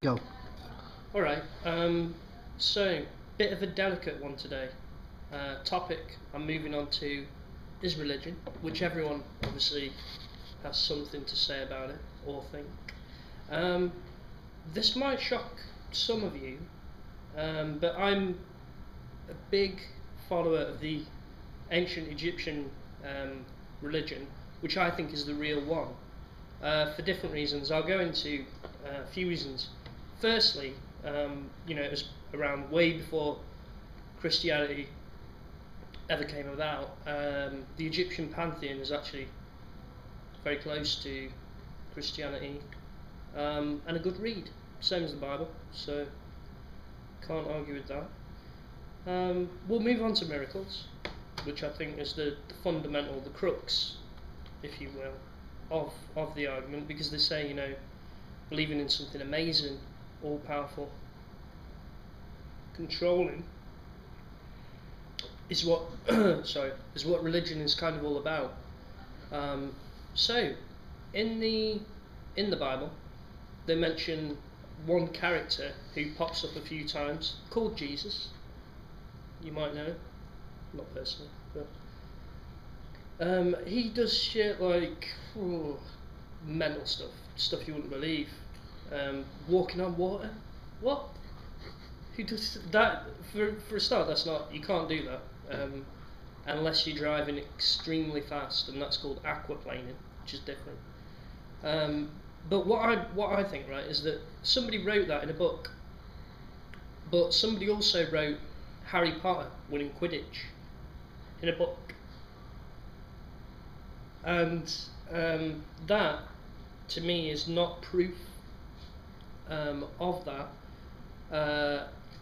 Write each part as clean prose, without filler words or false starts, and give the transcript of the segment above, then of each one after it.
Go. Alright, so, bit of a delicate one today. Topic I'm moving on to is religion, which everyone obviously has something to say about it, or think. This might shock some of you, but I'm a big follower of the ancient Egyptian religion, which I think is the real one, for different reasons. I'll go into a few reasons. Firstly, it was around way before Christianity ever came about. The Egyptian pantheon is actually very close to Christianity, and a good read, same as the Bible, so can't argue with that. We'll move on to miracles, which I think is the fundamental, the crux, if you will, of the argument, because they say, believing in something amazing, all-powerful, controlling, is what is what religion is kind of all about. So, in the Bible, they mention one character who pops up a few times called Jesus. You might know, not personally, but he does shit like mental stuff you wouldn't believe. Walking on water. What? Who does that? For a start, that's not. You can't do that unless you're driving extremely fast, and that's called aquaplaning, which is different. But what I think, right, is that somebody wrote that in a book, but somebody also wrote Harry Potter winning Quidditch in a book, and that to me is not proof of that.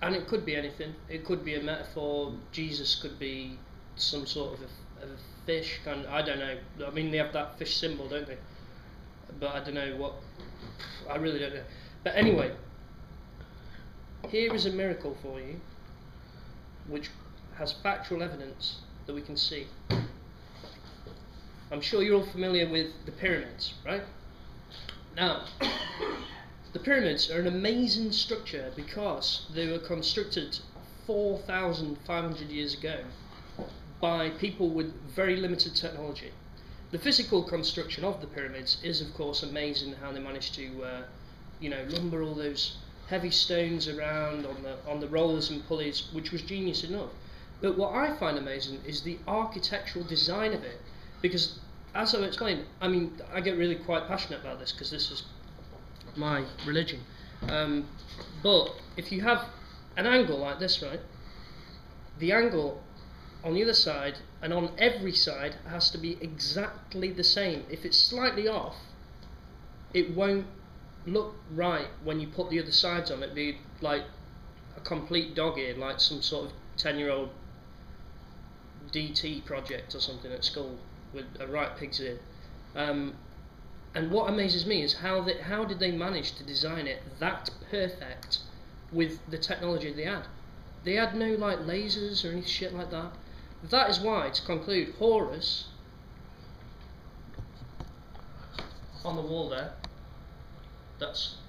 And it could be anything. It could be a metaphor. Jesus could be some sort of a fish. I don't know. I mean, they have that fish symbol, don't they? But I don't know what. I really don't know. But anyway, here is a miracle for you, which has factual evidence that we can see. I'm sure you're all familiar with the pyramids, right? Now, the pyramids are an amazing structure because they were constructed 4,500 years ago by people with very limited technology. The physical construction of the pyramids is, of course, amazing. How they managed to, lumber all those heavy stones around on the rollers and pulleys, which was genius enough. But what I find amazing is the architectural design of it, because, as I've explained, I mean, I get really quite passionate about this because this is my religion. But if you have an angle like this, right, the angle on the other side and on every side has to be exactly the same. If it's slightly off, it won't look right when you put the other sides on. It'd be like a complete dog-eared, like some sort of 10-year-old DT project or something at school with a right pig's ear. And what amazes me is how did they manage to design it that perfect with the technology they had? They had no like lasers or any shit like that. That is why, to conclude, Horus on the wall there,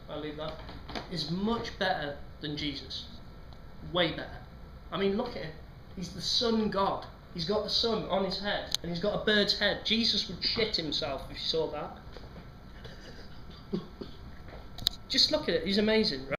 I'll leave that, is much better than Jesus. Way better. I mean, look at him. He's the sun god. He's got the sun on his head, and he's got a bird's head. Jesus would shit himself if you saw that. Just look at it. He's amazing, right?